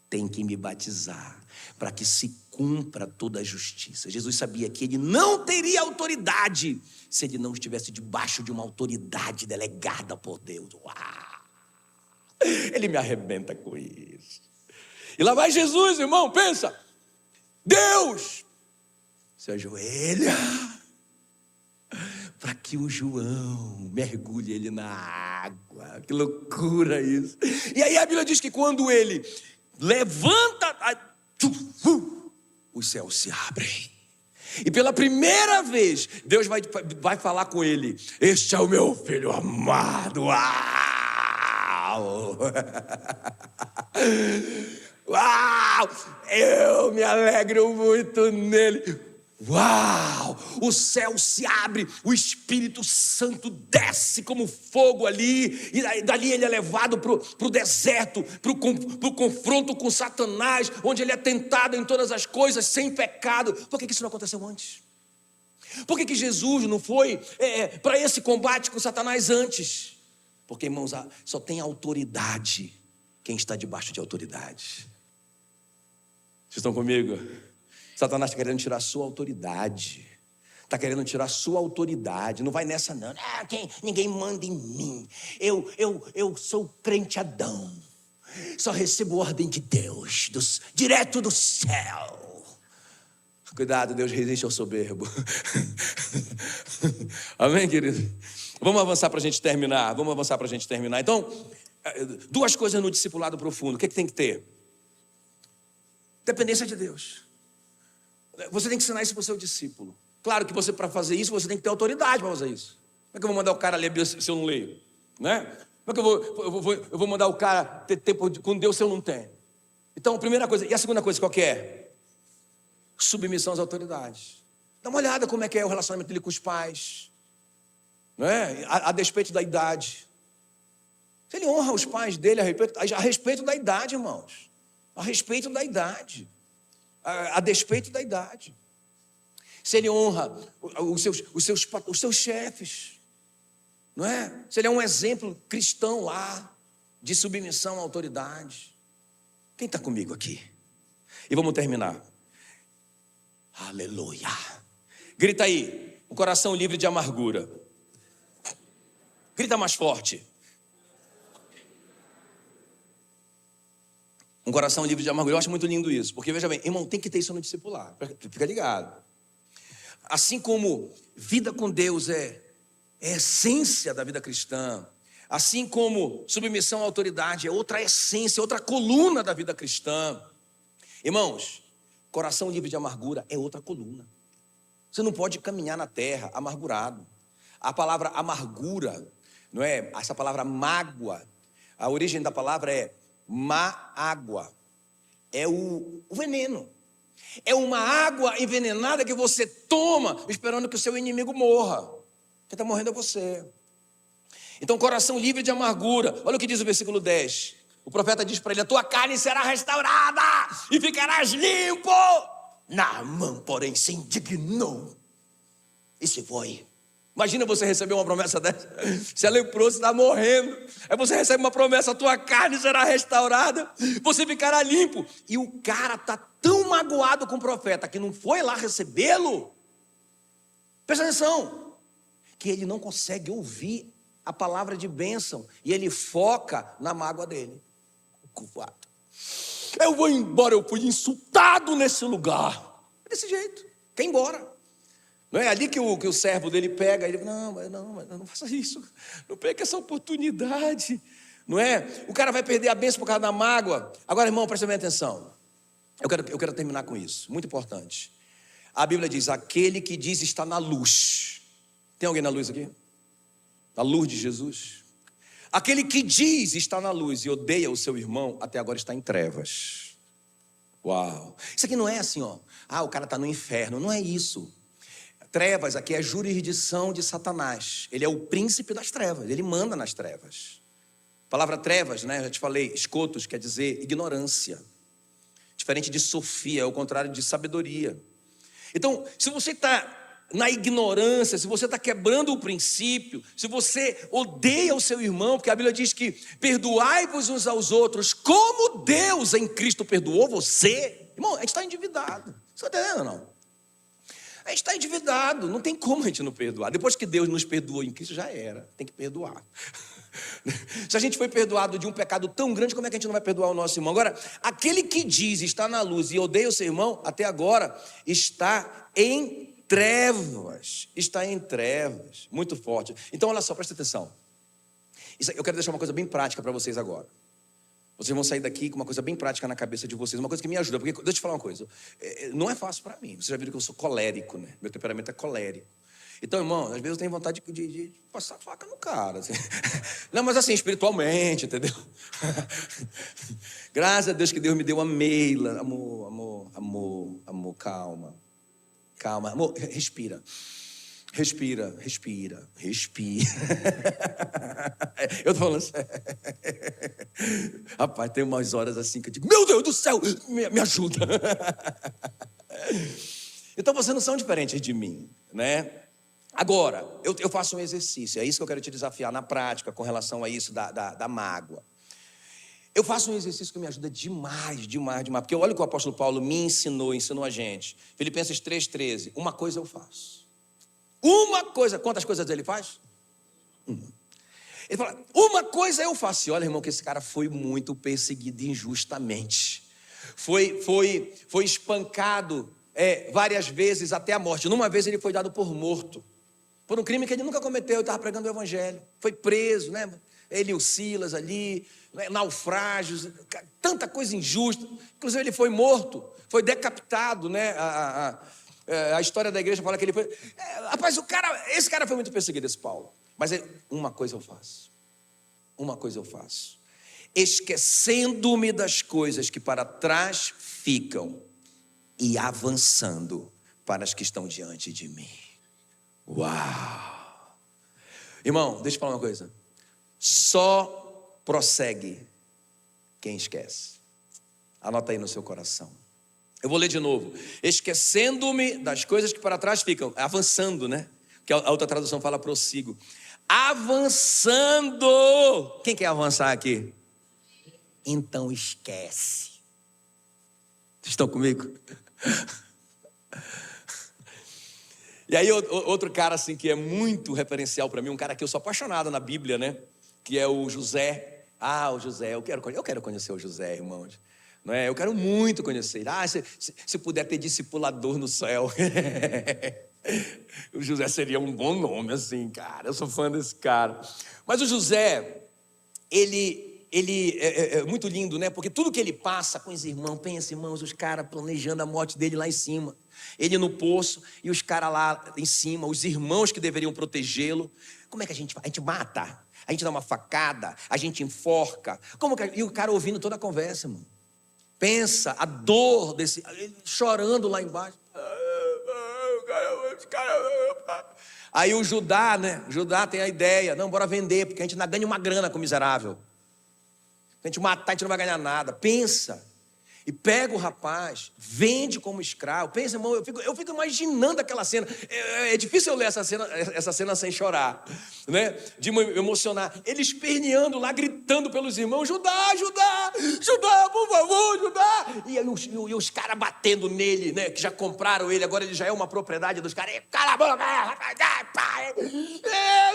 tem que me batizar para que se cumpra toda a justiça. Jesus sabia que ele não teria autoridade se ele não estivesse debaixo de uma autoridade delegada por Deus. Uau! Ele me arrebenta com isso. E lá vai Jesus, irmão, pensa. Deus se ajoelha para que o João mergulhe ele na água. Que loucura isso. E aí a Bíblia diz que quando ele levanta, os céus se abrem. E pela primeira vez, Deus vai falar com ele. Este é o meu filho amado. Uau! Uau! Eu me alegro muito nele. Uau! O céu se abre, o Espírito Santo desce como fogo ali, e dali ele é levado para o deserto, para o confronto com Satanás, onde ele é tentado em todas as coisas, sem pecado. Por que isso não aconteceu antes? Por que Jesus não foi para esse combate com Satanás antes? Porque, irmãos, só tem autoridade quem está debaixo de autoridade. Vocês estão comigo? Satanás está querendo tirar a sua autoridade. Está querendo tirar a sua autoridade. Não vai nessa não. Ninguém manda em mim. Eu sou crente Adão. Só recebo ordem de Deus, direto do céu. Cuidado, Deus resiste ao soberbo. Amém, querido? Vamos avançar para a gente terminar. Então, duas coisas no discipulado profundo. O que tem que ter? Dependência de Deus. Você tem que ensinar isso para o seu discípulo. Claro que você, para fazer isso, você tem que ter autoridade para fazer isso. Como é que eu vou mandar o cara ler a Bíblia se eu não leio? Né? Como é que eu vou mandar o cara ter tempo com Deus se eu não tenho? Então, a primeira coisa. E a segunda coisa, qual que é? Submissão às autoridades. Dá uma olhada como é que é o relacionamento dele com os pais. Não é? A despeito da idade. Se ele honra os pais dele a respeito da idade, irmãos. A respeito da idade. A despeito da idade. Se ele honra os seus chefes. Não é? Se ele é um exemplo cristão lá, de submissão à autoridade. Quem está comigo aqui? E vamos terminar. Aleluia. Grita aí, o coração livre de amargura. Grita mais forte. Um coração livre de amargura. Eu acho muito lindo isso, porque veja bem, irmão, tem que ter isso no discipulado. Fica ligado. Assim como vida com Deus é essência da vida cristã, assim como submissão à autoridade é outra essência, outra coluna da vida cristã. Irmãos, coração livre de amargura é outra coluna. Você não pode caminhar na terra amargurado. A palavra amargura, não é? Essa palavra mágoa, a origem da palavra é má-água. É o veneno. É uma água envenenada que você toma esperando que o seu inimigo morra. Quem está morrendo é você. Então, coração livre de amargura. Olha o que diz o versículo 10. O profeta diz para ele: a tua carne será restaurada e ficarás limpo. Naamã, porém, se indignou e se foi. Imagina você receber uma promessa dessa. Você é leproso, está morrendo. Aí você recebe uma promessa: a tua carne será restaurada, você ficará limpo. E o cara está tão magoado com o profeta que não foi lá recebê-lo. Presta atenção. Que ele não consegue ouvir a palavra de bênção. E ele foca na mágoa dele. Eu vou embora, eu fui insultado nesse lugar. Desse jeito, quer ir embora. Não é ali que o servo dele pega, ele fala: não faça isso, não perca essa oportunidade. Não é? O cara vai perder a bênção por causa da mágoa. Agora, irmão, presta bem atenção. Eu quero terminar com isso, muito importante. A Bíblia diz: aquele que diz está na luz. Tem alguém na luz aqui? Na luz de Jesus? Aquele que diz está na luz e odeia o seu irmão, até agora está em trevas. Uau! Isso aqui não é assim, ó. O cara está no inferno. Não é isso. Trevas aqui é a jurisdição de Satanás. Ele é o príncipe das trevas. Ele manda nas trevas. A palavra trevas, né? Eu já te falei, escotos quer dizer ignorância. Diferente de sofia, é o contrário de sabedoria. Então, se você está na ignorância, se você está quebrando o princípio, se você odeia o seu irmão, porque a Bíblia diz que perdoai-vos uns aos outros, como Deus em Cristo perdoou você. Irmão, a gente está endividado. Você está entendendo ou não? A gente está endividado, não tem como a gente não perdoar. Depois que Deus nos perdoou em Cristo, já era, tem que perdoar. Se a gente foi perdoado de um pecado tão grande, como é que a gente não vai perdoar o nosso irmão? Agora, aquele que diz está na luz e odeia o seu irmão, até agora está em trevas. Está em trevas, muito forte. Então, olha só, presta atenção. Eu quero deixar uma coisa bem prática para vocês agora. Vocês vão sair daqui com uma coisa bem prática na cabeça de vocês, uma coisa que me ajuda, porque, deixa eu te falar uma coisa, não é fácil para mim. Vocês já viram que eu sou colérico, né? Meu temperamento é colérico. Então, irmão, às vezes eu tenho vontade de passar a faca no cara. Assim. Não, mas assim, espiritualmente, entendeu? Graças a Deus que Deus me deu a Meila. Amor, calma. Calma, amor, respira. Respira. Eu tô falando sério. Rapaz, tem umas horas assim que eu digo: meu Deus do céu, me ajuda. Então vocês não são diferentes de mim, né? Agora, eu faço um exercício. É isso que eu quero te desafiar na prática com relação a isso da mágoa. Eu faço um exercício que me ajuda demais, demais, demais. Porque olha o que o apóstolo Paulo me ensinou a gente. Filipenses 3,13. Uma coisa eu faço. Uma coisa. Quantas coisas ele faz? Uma. Ele fala, uma coisa eu faço. E olha, irmão, que esse cara foi muito perseguido injustamente. Foi espancado várias vezes até a morte. Numa vez ele foi dado por morto. Por um crime que ele nunca cometeu. Ele estava pregando o evangelho. Foi preso, né? Ele e o Silas ali, naufrágios, tanta coisa injusta. Inclusive ele foi morto, foi decapitado, né? A história da igreja fala que ele foi... Rapaz, esse cara foi muito perseguido, esse Paulo. Mas uma coisa eu faço. Uma coisa eu faço. Esquecendo-me das coisas que para trás ficam e avançando para as que estão diante de mim. Uau! Irmão, deixa eu falar uma coisa. Só prossegue quem esquece. Anota aí no seu coração. Eu vou ler de novo. Esquecendo-me das coisas que para trás ficam. Avançando, né? Que a outra tradução fala prossigo. Avançando. Quem quer avançar aqui? Então esquece. Vocês estão comigo? E aí outro cara assim que é muito referencial para mim, um cara que eu sou apaixonado na Bíblia, né? Que é o José. O José, eu quero conhecer o José, irmãos. Não é? Eu quero muito conhecer. Se puder ter discipulador no céu. O José seria um bom nome, assim, cara. Eu sou fã desse cara. Mas o José, ele é muito lindo, né? Porque tudo que ele passa com os irmãos, pensa, irmãos, os caras planejando a morte dele lá em cima. Ele no poço e os caras lá em cima, os irmãos que deveriam protegê-lo. Como é que a gente faz? A gente mata, a gente dá uma facada, a gente enforca. E o cara ouvindo toda a conversa, irmão. Pensa a dor desse, ele chorando lá embaixo. Aí o Judá, né? Judá tem a ideia, não, bora vender, porque a gente ainda ganha uma grana com o miserável. Se a gente matar, a gente não vai ganhar nada. Pensa. E pega o rapaz, vende como escravo. Pensa, irmão, eu fico imaginando aquela cena. É difícil eu ler essa cena sem chorar, né? De me emocionar. Ele esperneando lá, gritando pelos irmãos: Judá, Judá, Judá, por favor, Judá. E os caras batendo nele, né? Que já compraram ele, agora ele já é uma propriedade dos caras. Cala a boca, pai!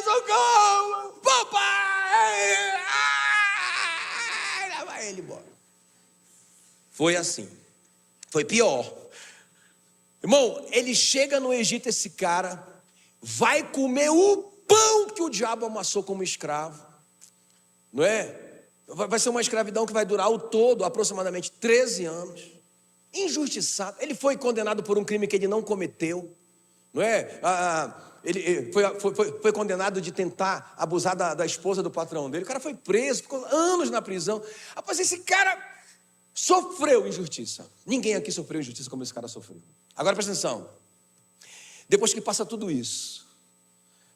Socorro! Papai! Lá vai ele embora. Foi assim, foi pior. Irmão, ele chega no Egito, esse cara vai comer o pão que o diabo amassou como escravo, não é? Vai ser uma escravidão que vai durar ao todo aproximadamente 13 anos. Injustiçado, ele foi condenado por um crime que ele não cometeu, não é? Ele foi condenado de tentar abusar da esposa do patrão dele. O cara foi preso, ficou anos na prisão. Rapaz, esse cara sofreu injustiça. Ninguém aqui sofreu injustiça como esse cara sofreu. Agora presta atenção. Depois que passa tudo isso,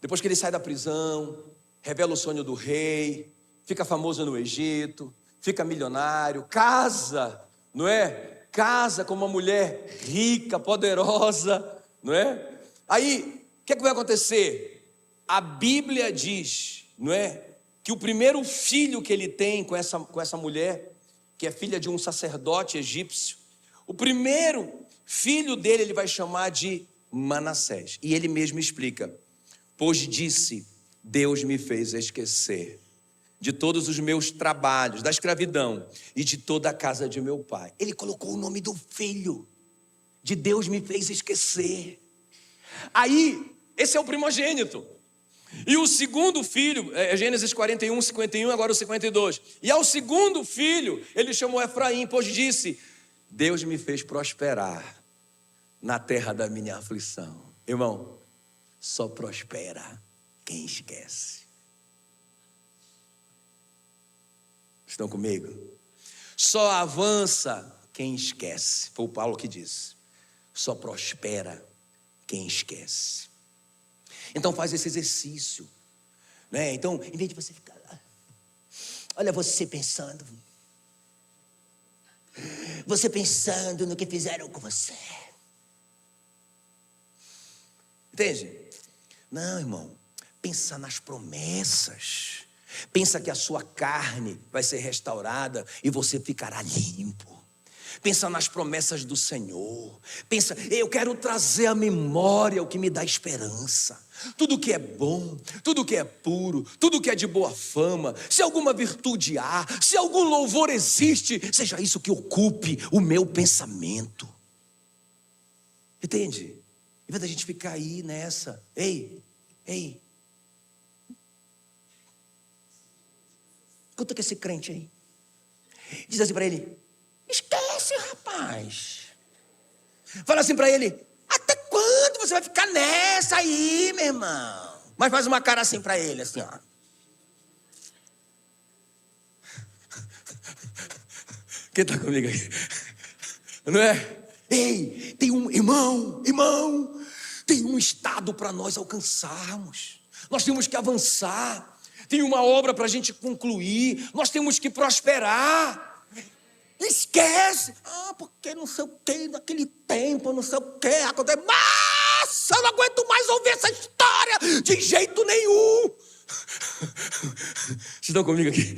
depois que ele sai da prisão, revela o sonho do rei, fica famoso no Egito, fica milionário, casa, não é? Casa com uma mulher rica, poderosa, não é? Aí, o que vai acontecer? A Bíblia diz, não é? Que o primeiro filho que ele tem com essa mulher, que é filha de um sacerdote egípcio, o primeiro filho dele ele vai chamar de Manassés. E ele mesmo explica: pois disse, Deus me fez esquecer de todos os meus trabalhos, da escravidão e de toda a casa de meu pai. Ele colocou o nome do filho, de Deus me fez esquecer. Aí, esse é o primogênito. E o segundo filho, Gênesis 41, 51, agora o 52. E ao segundo filho, ele chamou Efraim, pois disse, Deus me fez prosperar na terra da minha aflição. Irmão, só prospera quem esquece. Estão comigo? Só avança quem esquece. Foi o Paulo que disse. Só prospera quem esquece. Então faz esse exercício, né? Então, em vez de você ficar lá, olha você pensando no que fizeram com você. Entende? Não, irmão, pensa nas promessas. Pensa que a sua carne vai ser restaurada e você ficará limpo. Pensa nas promessas do Senhor. Pensa, eu quero trazer à memória o que me dá esperança. Tudo que é bom, tudo que é puro, tudo que é de boa fama, se alguma virtude há, se algum louvor existe, seja isso que ocupe o meu pensamento. Entende? Em vez da gente ficar aí nessa, ei, escuta que esse crente aí diz assim para ele: esquece, rapaz. Fala assim para ele: até quando você vai ficar nessa aí, meu irmão? Mas faz uma cara assim para ele, assim, ó. Quem está comigo aqui? Não é? Ei, tem um irmão, tem um estado para nós alcançarmos. Nós temos que avançar. Tem uma obra para a gente concluir. Nós temos que prosperar. Esquece. Porque não sei o que, naquele tempo, não sei o que acontece. Mas eu não aguento mais ouvir essa história de jeito nenhum. Vocês estão comigo aqui?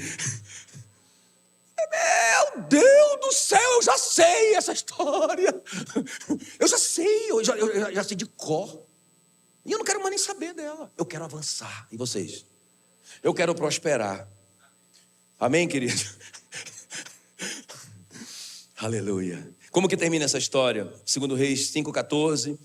Meu Deus do céu, eu já sei essa história. Eu já sei, eu já sei de cor. E eu não quero mais nem saber dela. Eu quero avançar. E vocês? Eu quero prosperar. Amém, querido? Aleluia. Como que termina essa história? 2 Reis 5,14.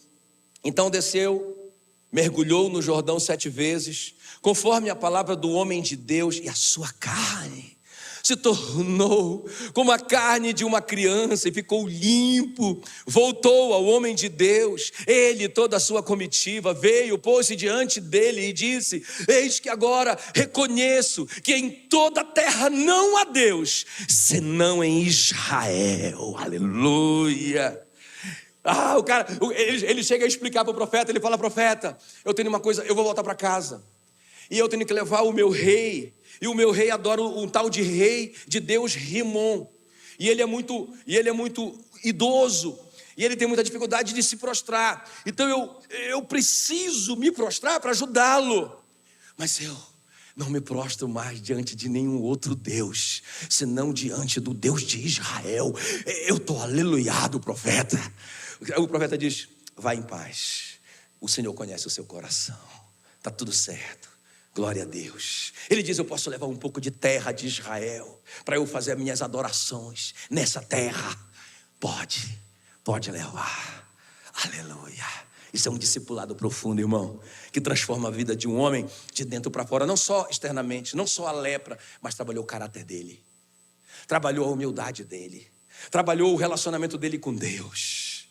Então desceu, mergulhou no Jordão 7 vezes, conforme a palavra do homem de Deus, e a sua carne se tornou como a carne de uma criança e ficou limpo. Voltou ao homem de Deus, ele e toda a sua comitiva, veio, pôs-se diante dele e disse: eis que agora reconheço que em toda a terra não há Deus, senão em Israel. Aleluia. O cara, ele chega a explicar para o profeta, ele fala: profeta, eu tenho uma coisa, eu vou voltar para casa, e eu tenho que levar o meu rei, e o meu rei adora um tal de rei de Deus Rimon, e ele é muito idoso, e ele tem muita dificuldade de se prostrar, então eu preciso me prostrar para ajudá-lo, mas eu não me prostro mais diante de nenhum outro Deus, senão diante do Deus de Israel. Eu estou aleluiado, profeta. O profeta diz: vai em paz, o Senhor conhece o seu coração, está tudo certo. Glória a Deus. Ele diz: eu posso levar um pouco de terra de Israel para eu fazer as minhas adorações nessa terra. Pode levar. Aleluia. Isso é um discipulado profundo, irmão, que transforma a vida de um homem de dentro para fora, não só externamente, não só a lepra, mas trabalhou o caráter dele, trabalhou a humildade dele, trabalhou o relacionamento dele com Deus,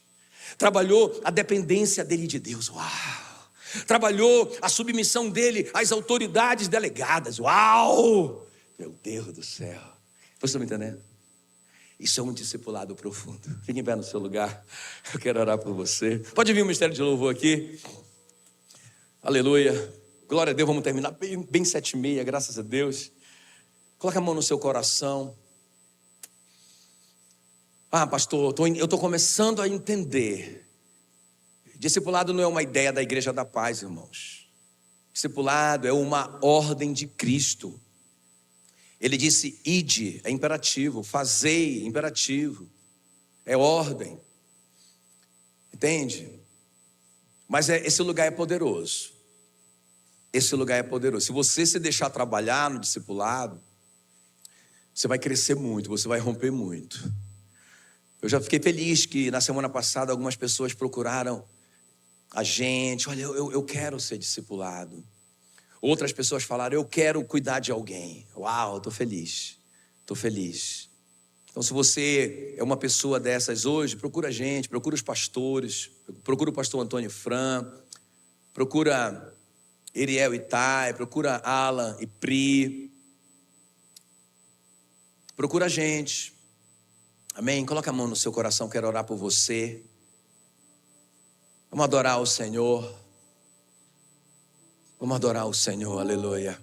trabalhou a dependência dele de Deus. Uau! Trabalhou a submissão dele às autoridades delegadas. Uau! Meu Deus do céu. Vocês estão me entendendo? Isso é um discipulado profundo. Fique em pé no seu lugar. Eu quero orar por você. Pode vir o ministério de louvor aqui. Aleluia. Glória a Deus. Vamos terminar bem 7h30, graças a Deus. Coloca a mão no seu coração. Pastor, eu estou começando a entender. Discipulado não é uma ideia da Igreja da Paz, irmãos. Discipulado é uma ordem de Cristo. Ele disse: ide, é imperativo. Fazei, imperativo. É ordem. Entende? Mas esse lugar é poderoso. Esse lugar é poderoso. Se você se deixar trabalhar no discipulado, você vai crescer muito, você vai romper muito. Eu já fiquei feliz que na semana passada algumas pessoas procuraram a gente: olha, eu quero ser discipulado. Outras pessoas falaram: eu quero cuidar de alguém. Uau, estou feliz. Então, se você é uma pessoa dessas hoje, procura a gente, procura os pastores, procura o pastor Antônio Fran, procura Eriel Itai, procura Alan e Pri, procura a gente. Amém? Coloca a mão no seu coração, quero orar por você. Vamos adorar o Senhor. Vamos adorar o Senhor, aleluia.